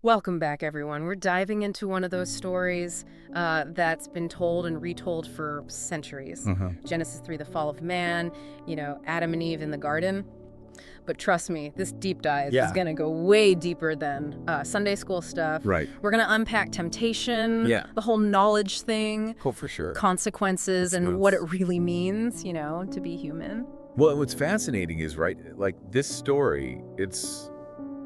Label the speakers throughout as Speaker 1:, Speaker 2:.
Speaker 1: Welcome back, everyone. We're diving into one of those stories that's been told and retold for centuries.
Speaker 2: Uh-huh.
Speaker 1: Genesis 3, the fall of man, Adam and Eve in the garden. But trust me, this deep dive is
Speaker 2: Yeah.
Speaker 1: going to go way deeper than Sunday school stuff.
Speaker 2: Right.
Speaker 1: We're going to unpack temptation,
Speaker 2: Yeah.
Speaker 1: the whole knowledge thing,
Speaker 2: Oh, for sure.
Speaker 1: consequences, and what it really means, to be human.
Speaker 2: Well, what's fascinating is, right, like this story, it's,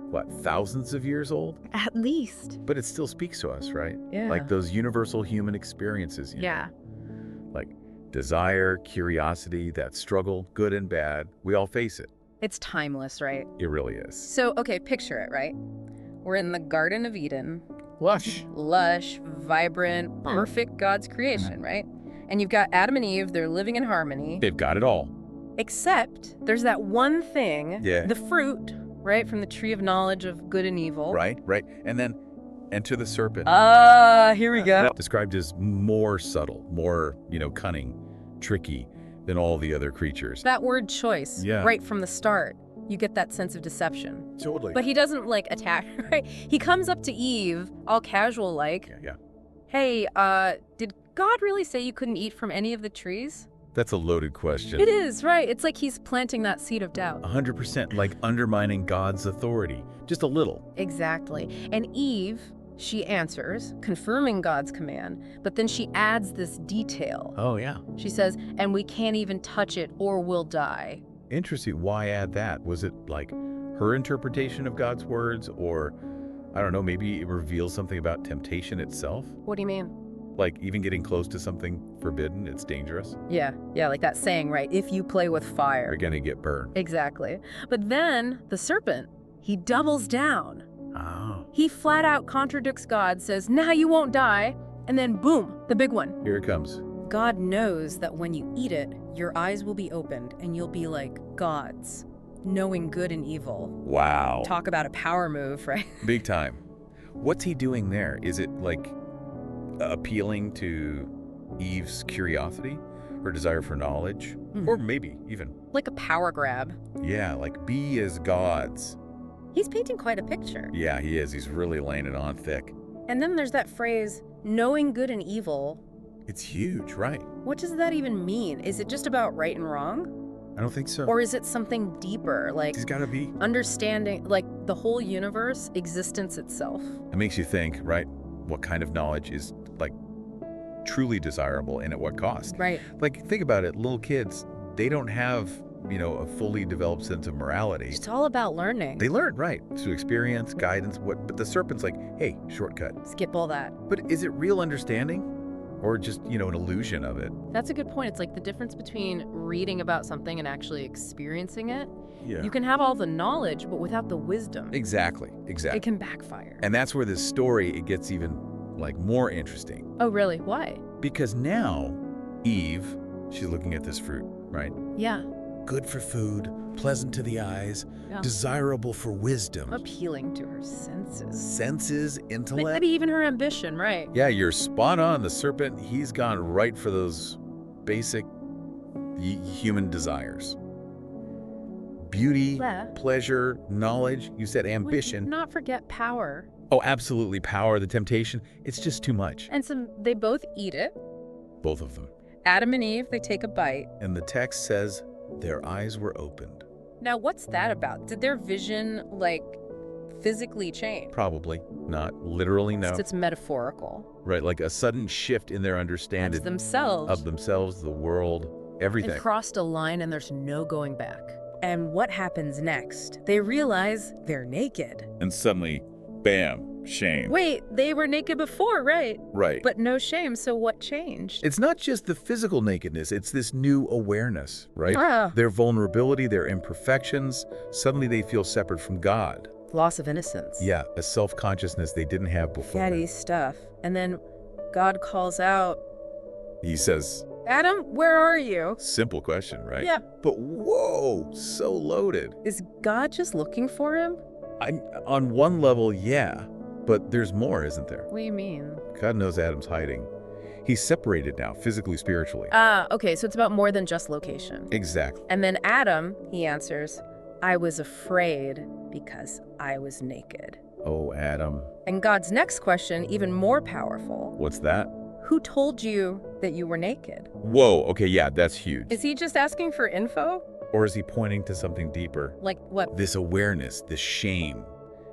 Speaker 2: what, thousands of years old?
Speaker 1: At least.
Speaker 2: But it still speaks to us, right?
Speaker 1: Yeah.
Speaker 2: Like those universal human experiences.
Speaker 1: Yeah.
Speaker 2: Like desire, curiosity, that struggle, good and bad. We all face it.
Speaker 1: It's timeless, right?
Speaker 2: It really is.
Speaker 1: So, okay, picture it, right? We're in the Garden of Eden. Lush, vibrant, perfect God's creation, right? And you've got Adam and Eve, they're living in harmony.
Speaker 2: They've got it all.
Speaker 1: Except there's that one thing,
Speaker 2: Yeah.
Speaker 1: the fruit, right, from the tree of knowledge of good and evil.
Speaker 2: Right. And then enter the serpent.
Speaker 1: Here we go.
Speaker 2: Described as more subtle, more, cunning, tricky than all the other creatures.
Speaker 1: That word choice,
Speaker 2: Yeah.
Speaker 1: right from the start, you get that sense of deception.
Speaker 2: Totally.
Speaker 1: But he doesn't, attack, right? He comes up to Eve, all casual like,
Speaker 2: Yeah.
Speaker 1: hey, did God really say you couldn't eat from any of the trees?
Speaker 2: That's a loaded question.
Speaker 1: It is, right? It's like he's planting that seed of doubt.
Speaker 2: 100%, like undermining God's authority. Just a little.
Speaker 1: Exactly. And Eve, she answers, confirming God's command, but then she adds this detail.
Speaker 2: Oh, yeah.
Speaker 1: She says, and we can't even touch it or we'll die.
Speaker 2: Interesting. Why add that? Was it like her interpretation of God's words? Or, I don't know, maybe it reveals something about temptation itself?
Speaker 1: What do you mean?
Speaker 2: Like even getting close to something forbidden, it's dangerous.
Speaker 1: Yeah, like that saying, right? If you play with fire.
Speaker 2: You're going to get burned.
Speaker 1: Exactly. But then the serpent, he doubles down.
Speaker 2: Oh.
Speaker 1: He flat out contradicts God, says, nah, you won't die. And then boom, the big one.
Speaker 2: Here it comes.
Speaker 1: God knows that when you eat it, your eyes will be opened and you'll be like gods, knowing good and evil.
Speaker 2: Wow.
Speaker 1: Talk about a power move, right?
Speaker 2: Big time. What's he doing there? Is it like appealing to Eve's curiosity, her desire for knowledge, or maybe even,
Speaker 1: Like a power grab.
Speaker 2: yeah, like be as gods.
Speaker 1: He's painting quite a picture.
Speaker 2: Yeah, he is. He's really laying it on thick.
Speaker 1: And then there's that phrase, knowing good and evil.
Speaker 2: It's huge, right?
Speaker 1: What does that even mean? Is it just about right and wrong?
Speaker 2: I don't think so.
Speaker 1: Or is it something deeper, like
Speaker 2: He's got to be.
Speaker 1: understanding, like the whole universe, existence itself?
Speaker 2: It makes you think, right? What kind of knowledge is like truly desirable and at what cost?
Speaker 1: Right.
Speaker 2: Like, think about it. Little kids, they don't have, a fully developed sense of morality.
Speaker 1: It's all about learning.
Speaker 2: They learn, right? Through experience, guidance, but the serpent's like, hey, shortcut.
Speaker 1: Skip all that.
Speaker 2: But is it real understanding or just, an illusion of it?
Speaker 1: That's a good point. It's like the difference between reading about something and actually experiencing it.
Speaker 2: Yeah.
Speaker 1: You can have all the knowledge, but without the wisdom,
Speaker 2: Exactly.
Speaker 1: it can backfire.
Speaker 2: And that's where this story, it gets even like more interesting.
Speaker 1: Oh, really? Why?
Speaker 2: Because now Eve, she's looking at this fruit, right?
Speaker 1: Yeah.
Speaker 2: Good for food, pleasant to the eyes,
Speaker 1: Yeah.
Speaker 2: desirable for wisdom.
Speaker 1: Appealing to her senses.
Speaker 2: Senses, intellect.
Speaker 1: Maybe even her ambition, right?
Speaker 2: Yeah, you're spot on. The serpent, he's gone right for those basic human desires. Beauty,
Speaker 1: Yeah.
Speaker 2: pleasure, knowledge. You said ambition.
Speaker 1: Not forget power.
Speaker 2: Oh, absolutely. Power, the temptation. It's just too much.
Speaker 1: And so they both eat it.
Speaker 2: Both of them.
Speaker 1: Adam and Eve, they take a bite.
Speaker 2: And the text says their eyes were opened.
Speaker 1: Now, what's that about? Did their vision, physically change?
Speaker 2: Probably not. Literally, no.
Speaker 1: It's metaphorical.
Speaker 2: Right, like a sudden shift in their understanding
Speaker 1: Of themselves.
Speaker 2: of themselves, the world, everything.
Speaker 1: And crossed a line and there's no going back. And what happens next? They realize they're naked.
Speaker 2: And suddenly, bam, shame.
Speaker 1: Wait, they were naked before, right?
Speaker 2: Right.
Speaker 1: But no shame, so what changed?
Speaker 2: It's not just the physical nakedness, it's this new awareness, right?
Speaker 1: Ah.
Speaker 2: Their vulnerability, their imperfections, suddenly they feel separate from God.
Speaker 1: Loss of innocence.
Speaker 2: Yeah, a self-consciousness they didn't have before.
Speaker 1: Daddy stuff. And then God calls out,
Speaker 2: He says,
Speaker 1: Adam, where are you?
Speaker 2: simple question, right?
Speaker 1: Yeah.
Speaker 2: But whoa, so loaded.
Speaker 1: Is God just looking for him?
Speaker 2: On one level, yeah, but there's more, isn't there?
Speaker 1: What do you mean?
Speaker 2: God knows Adam's hiding. He's separated now, physically, spiritually.
Speaker 1: Okay, so it's about more than just location.
Speaker 2: Exactly.
Speaker 1: And then Adam, he answers, I was afraid because I was naked.
Speaker 2: Oh, Adam.
Speaker 1: And God's next question, even more powerful.
Speaker 2: What's that?
Speaker 1: Who told you that you were naked?
Speaker 2: Whoa, okay, yeah, that's huge.
Speaker 1: Is he just asking for info?
Speaker 2: Or is he pointing to something deeper?
Speaker 1: Like what?
Speaker 2: This awareness, this shame,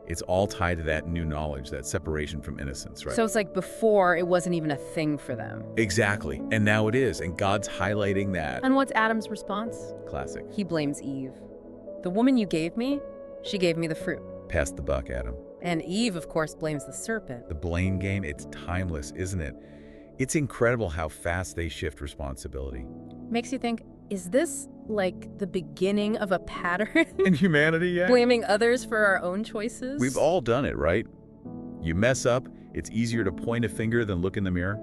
Speaker 2: it's all tied to that new knowledge, that separation from innocence, right?
Speaker 1: So it's like before it wasn't even a thing for them.
Speaker 2: Exactly, and now it is, and God's highlighting that.
Speaker 1: And what's Adam's response?
Speaker 2: Classic.
Speaker 1: He blames Eve. The woman you gave me, she gave me the fruit.
Speaker 2: Pass the buck, Adam.
Speaker 1: And Eve, of course, blames the serpent.
Speaker 2: The blame game, it's timeless, isn't it? It's incredible how fast they shift responsibility.
Speaker 1: Makes you think, is this like the beginning of a pattern?
Speaker 2: In humanity, yeah.
Speaker 1: Blaming others for our own choices?
Speaker 2: We've all done it, right? You mess up, it's easier to point a finger than look in the mirror.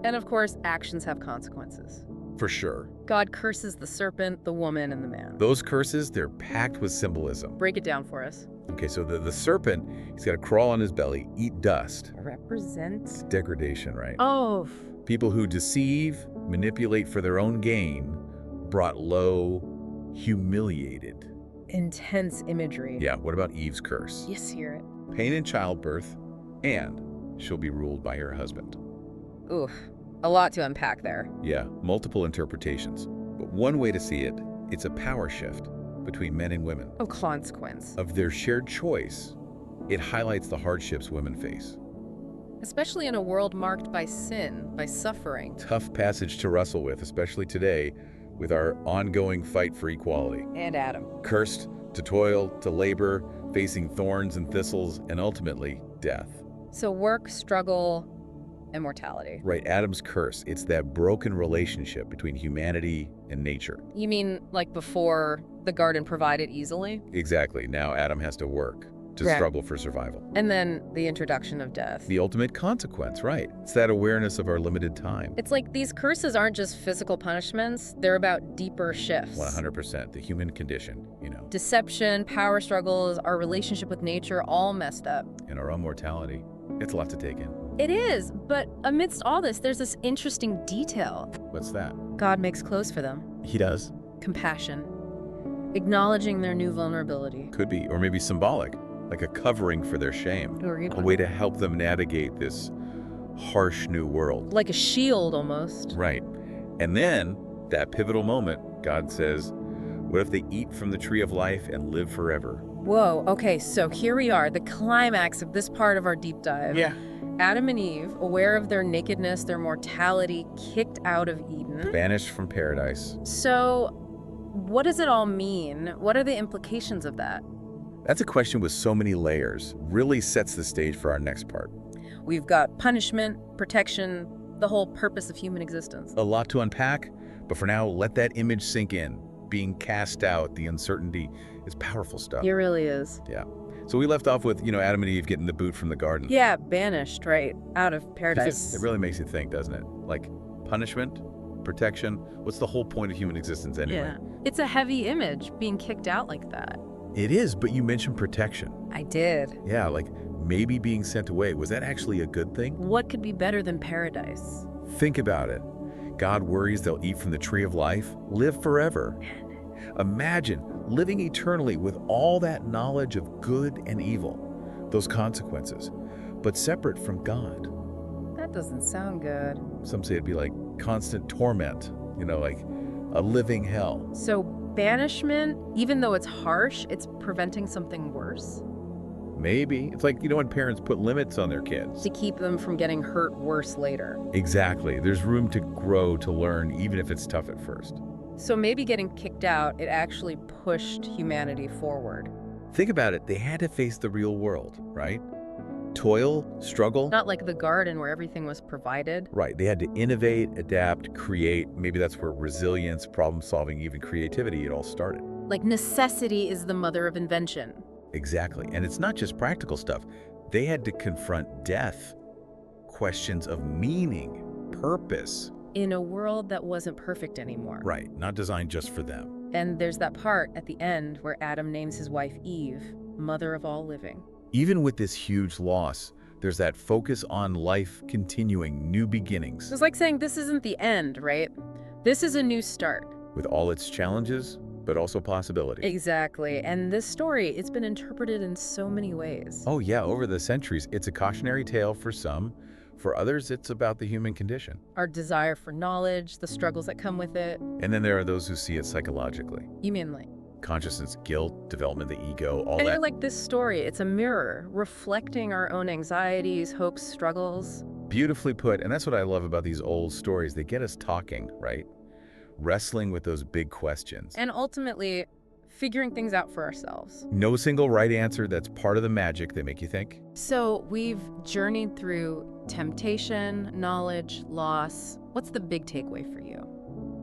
Speaker 1: And of course, actions have consequences.
Speaker 2: For sure.
Speaker 1: God curses the serpent, the woman, and the man.
Speaker 2: Those curses, they're packed with symbolism.
Speaker 1: Break it down for us.
Speaker 2: Okay, so the serpent, he's got to crawl on his belly, eat dust.
Speaker 1: Represents
Speaker 2: Degradation, right?
Speaker 1: Oh.
Speaker 2: People who deceive, manipulate for their own gain, brought low, humiliated.
Speaker 1: Intense imagery.
Speaker 2: Yeah, what about Eve's curse?
Speaker 1: Yes, hear it.
Speaker 2: Pain in childbirth, and she'll be ruled by her husband.
Speaker 1: Oof. A lot to unpack there.
Speaker 2: Yeah, multiple interpretations. But one way to see it, it's a power shift between men and women.
Speaker 1: Oh, consequence.
Speaker 2: Of their shared choice, it highlights the hardships women face.
Speaker 1: Especially in a world marked by sin, by suffering.
Speaker 2: Tough passage to wrestle with, especially today, with our ongoing fight for equality.
Speaker 1: And Adam.
Speaker 2: Cursed to toil, to labor, facing thorns and thistles, and ultimately, death.
Speaker 1: So work, struggle, immortality.
Speaker 2: Right, Adam's curse. It's that broken relationship between humanity and nature.
Speaker 1: You mean like before the garden provided easily?
Speaker 2: Exactly. Now Adam has to work to
Speaker 1: Right.
Speaker 2: struggle for survival.
Speaker 1: And then the introduction of death.
Speaker 2: The ultimate consequence, right? It's that awareness of our limited time.
Speaker 1: It's like these curses aren't just physical punishments, they're about deeper shifts.
Speaker 2: 100%, the human condition,
Speaker 1: Deception, power struggles, our relationship with nature, all messed up.
Speaker 2: and our own mortality. It's a lot to take in.
Speaker 1: It is, but amidst all this, there's this interesting detail.
Speaker 2: What's that?
Speaker 1: God makes clothes for them.
Speaker 2: He does.
Speaker 1: Compassion. Acknowledging their new vulnerability.
Speaker 2: Could be, or maybe symbolic, like a covering for their shame. A way to help them navigate this harsh new world.
Speaker 1: Like a shield, almost.
Speaker 2: Right. And then, that pivotal moment, God says, what if they eat from the tree of life and live forever?
Speaker 1: Whoa, okay, so here we are, the climax of this part of our deep dive.
Speaker 2: Yeah.
Speaker 1: Adam and Eve, aware of their nakedness, their mortality, kicked out of Eden.
Speaker 2: Banished from paradise.
Speaker 1: So, what does it all mean? What are the implications of that?
Speaker 2: That's a question with so many layers. Really sets the stage for our next part.
Speaker 1: We've got punishment, protection, the whole purpose of human existence.
Speaker 2: A lot to unpack, but for now, let that image sink in. Being cast out, the uncertainty is powerful stuff.
Speaker 1: It really is.
Speaker 2: Yeah. So we left off with, Adam and Eve getting the boot from the garden.
Speaker 1: Yeah, banished, right, out of paradise.
Speaker 2: It really makes you think, doesn't it? Like, punishment, protection, what's the whole point of human existence anyway?
Speaker 1: Yeah. It's a heavy image, being kicked out like that.
Speaker 2: It is, but you mentioned protection.
Speaker 1: I did.
Speaker 2: Yeah, like maybe being sent away. Was that actually a good thing?
Speaker 1: What could be better than paradise?
Speaker 2: Think about it. God worries they'll eat from the tree of life, live forever. Imagine living eternally with all that knowledge of good and evil, those consequences, but separate from God.
Speaker 1: That doesn't sound good.
Speaker 2: Some say it'd be like constant torment, like a living hell.
Speaker 1: So banishment, even though it's harsh, it's preventing something worse?
Speaker 2: Maybe. It's like, when parents put limits on their kids.
Speaker 1: To keep them from getting hurt worse later.
Speaker 2: Exactly. There's room to grow, to learn, even if it's tough at first.
Speaker 1: So maybe getting kicked out, it actually pushed humanity forward.
Speaker 2: Think about it. They had to face the real world, right? Toil, struggle.
Speaker 1: Not like the garden where everything was provided.
Speaker 2: Right. They had to innovate, adapt, create. Maybe that's where resilience, problem solving, even creativity, it all started.
Speaker 1: Like necessity is the mother of invention.
Speaker 2: Exactly. And it's not just practical stuff. They had to confront death, questions of meaning, purpose.
Speaker 1: In a world that wasn't perfect anymore.
Speaker 2: Right. Not designed just for them.
Speaker 1: And there's that part at the end where Adam names his wife Eve, mother of all living.
Speaker 2: Even with this huge loss, there's that focus on life continuing, new beginnings.
Speaker 1: It's like saying this isn't the end, right? This is a new start.
Speaker 2: With all its challenges, but also possibility.
Speaker 1: Exactly. And this story, it's been interpreted in so many ways.
Speaker 2: Oh yeah, over the centuries, it's a cautionary tale for some. For others, it's about the human condition.
Speaker 1: Our desire for knowledge, the struggles that come with it.
Speaker 2: And then there are those who see it psychologically.
Speaker 1: You mean like?
Speaker 2: Consciousness, guilt, development of the ego, all
Speaker 1: And
Speaker 2: that.
Speaker 1: you're like, this story, it's a mirror reflecting our own anxieties, hopes, struggles.
Speaker 2: Beautifully put, and that's what I love about these old stories. They get us talking, right? Wrestling with those big questions.
Speaker 1: And ultimately, figuring things out for ourselves.
Speaker 2: No single right answer. That's part of the magic. They make you think.
Speaker 1: So we've journeyed through temptation, knowledge, loss. What's the big takeaway for you?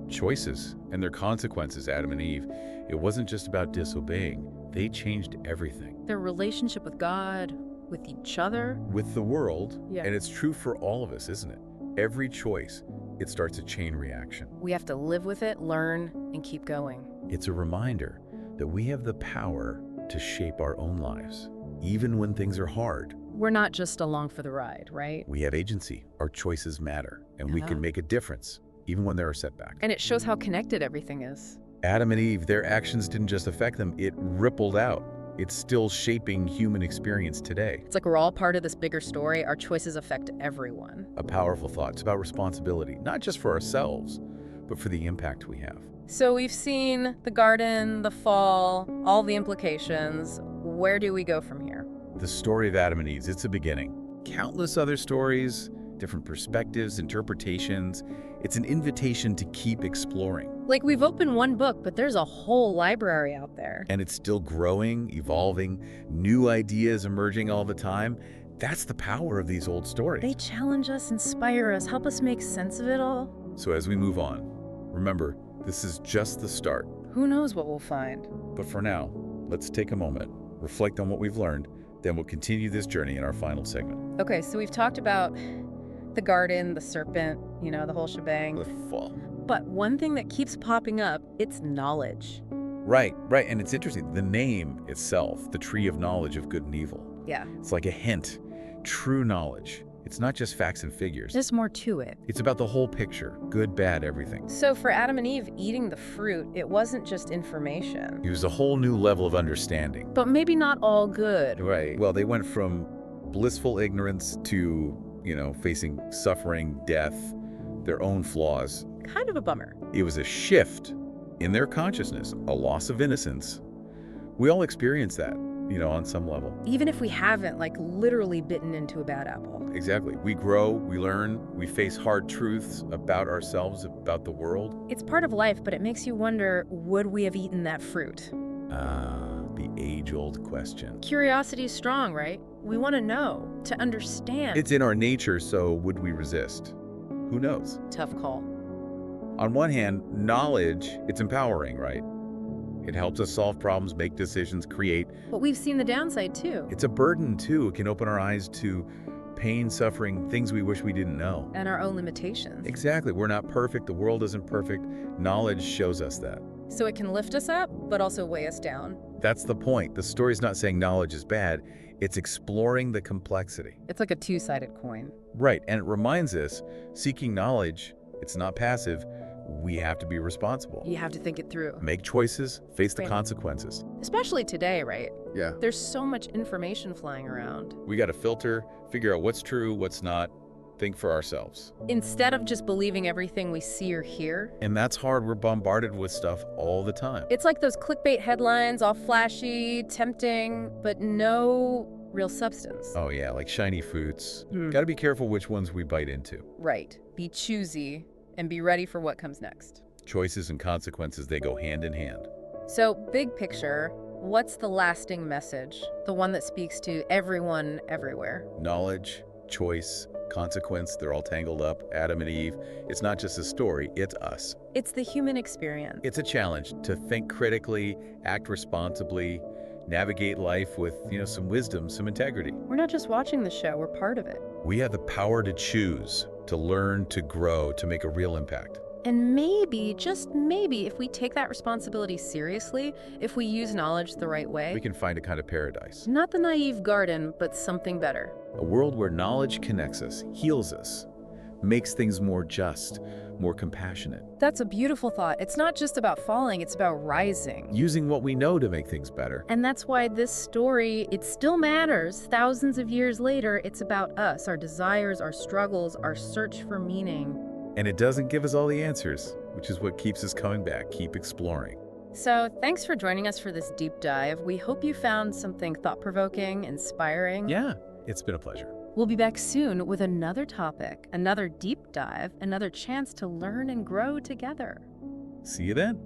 Speaker 2: Choices and their consequences, Adam and Eve. It wasn't just about disobeying. They changed everything.
Speaker 1: Their relationship with God, with each other.
Speaker 2: With the world.
Speaker 1: Yeah.
Speaker 2: And it's true for all of us, isn't it? Every choice, it starts a chain reaction.
Speaker 1: We have to live with it, learn, and keep going.
Speaker 2: It's a reminder that we have the power to shape our own lives, even when things are hard.
Speaker 1: We're not just along for the ride, right?
Speaker 2: We have agency. Our choices matter, and we can make a difference, even when there are setbacks.
Speaker 1: And it shows how connected everything is.
Speaker 2: Adam and Eve, their actions didn't just affect them, it rippled out. It's still shaping human experience today.
Speaker 1: It's like we're all part of this bigger story. Our choices affect everyone.
Speaker 2: A powerful thought. It's about responsibility, not just for ourselves, but for the impact we have.
Speaker 1: So we've seen the garden, the fall, all the implications. Where do we go from here?
Speaker 2: The story of Adam and Eve, it's a beginning. Countless other stories, different perspectives, interpretations. It's an invitation to keep exploring.
Speaker 1: Like, we've opened one book, but there's a whole library out there.
Speaker 2: And it's still growing, evolving, new ideas emerging all the time. That's the power of these old stories.
Speaker 1: They challenge us, inspire us, help us make sense of it all.
Speaker 2: So as we move on, remember, this is just the start.
Speaker 1: Who knows what we'll find?
Speaker 2: But for now, let's take a moment, reflect on what we've learned, then we'll continue this journey in our final segment.
Speaker 1: Okay, so we've talked about the garden, the serpent, the whole shebang.
Speaker 2: The fall.
Speaker 1: But one thing that keeps popping up, it's knowledge.
Speaker 2: Right. And it's interesting. The name itself, the tree of knowledge of good and evil.
Speaker 1: Yeah.
Speaker 2: It's like a hint. True knowledge. It's not just facts and figures.
Speaker 1: There's more to it.
Speaker 2: It's about the whole picture. Good, bad, everything.
Speaker 1: So for Adam and Eve, eating the fruit, it wasn't just information.
Speaker 2: It was a whole new level of understanding.
Speaker 1: But maybe not all good.
Speaker 2: Right. Well, they went from blissful ignorance to, facing suffering, death, their own flaws.
Speaker 1: Kind of a bummer.
Speaker 2: It was a shift in their consciousness, a loss of innocence. We all experience that, on some level.
Speaker 1: Even if we haven't, literally bitten into a bad apple.
Speaker 2: Exactly. We grow, we learn, we face hard truths about ourselves, about the world.
Speaker 1: It's part of life, but it makes you wonder, would we have eaten that fruit?
Speaker 2: The age-old question.
Speaker 1: Curiosity is strong, right? We want to know, to understand.
Speaker 2: It's in our nature, so would we resist? Who knows?
Speaker 1: Tough call.
Speaker 2: On one hand, knowledge, it's empowering, right? It helps us solve problems, make decisions, create.
Speaker 1: But we've seen the downside too.
Speaker 2: It's a burden too. It can open our eyes to pain, suffering, things we wish we didn't know.
Speaker 1: And our own limitations.
Speaker 2: Exactly. We're not perfect. The world isn't perfect. Knowledge shows us that.
Speaker 1: So it can lift us up, but also weigh us down.
Speaker 2: That's the point. The story's not saying knowledge is bad. It's exploring the complexity.
Speaker 1: It's like a two-sided coin.
Speaker 2: Right. And it reminds us, seeking knowledge, it's not passive. We have to be responsible.
Speaker 1: You have to think it through.
Speaker 2: Make choices, face the
Speaker 1: Right.
Speaker 2: consequences.
Speaker 1: Especially today, right?
Speaker 2: Yeah.
Speaker 1: There's so much information flying around.
Speaker 2: We got to filter, figure out what's true, what's not, think for ourselves.
Speaker 1: Instead of just believing everything we see or hear.
Speaker 2: And that's hard. We're bombarded with stuff all the time.
Speaker 1: It's like those clickbait headlines, all flashy, tempting, but no real substance.
Speaker 2: Oh yeah, like shiny foods.
Speaker 1: Hmm.
Speaker 2: Got to be careful which ones we bite into.
Speaker 1: Right. Be choosy and be ready for what comes next.
Speaker 2: Choices and consequences, they go hand in hand.
Speaker 1: So, big picture, what's the lasting message? The one that speaks to everyone, everywhere.
Speaker 2: Knowledge, choice, consequence, they're all tangled up. Adam and Eve. It's not just a story, it's us.
Speaker 1: It's the human experience.
Speaker 2: It's a challenge to think critically, act responsibly, navigate life with, some wisdom, some integrity.
Speaker 1: We're not just watching the show, we're part of it.
Speaker 2: We have the power to choose, to learn, to grow, to make a real impact.
Speaker 1: And maybe, just maybe, if we take that responsibility seriously, if we use knowledge the right way,
Speaker 2: We can find a kind of paradise.
Speaker 1: not the naive garden, but something better.
Speaker 2: A world where knowledge connects us, heals us, makes things more just, more compassionate.
Speaker 1: That's a beautiful thought. It's not just about falling, it's about rising.
Speaker 2: Using what we know to make things better.
Speaker 1: And that's why this story, it still matters. Thousands of years later, it's about us, our desires, our struggles, our search for meaning.
Speaker 2: And it doesn't give us all the answers, which is what keeps us coming back, keep exploring.
Speaker 1: So thanks for joining us for this deep dive. We hope you found something thought-provoking, inspiring.
Speaker 2: Yeah, it's been a pleasure.
Speaker 1: We'll be back soon with another topic, another deep dive, another chance to learn and grow together.
Speaker 2: See you then.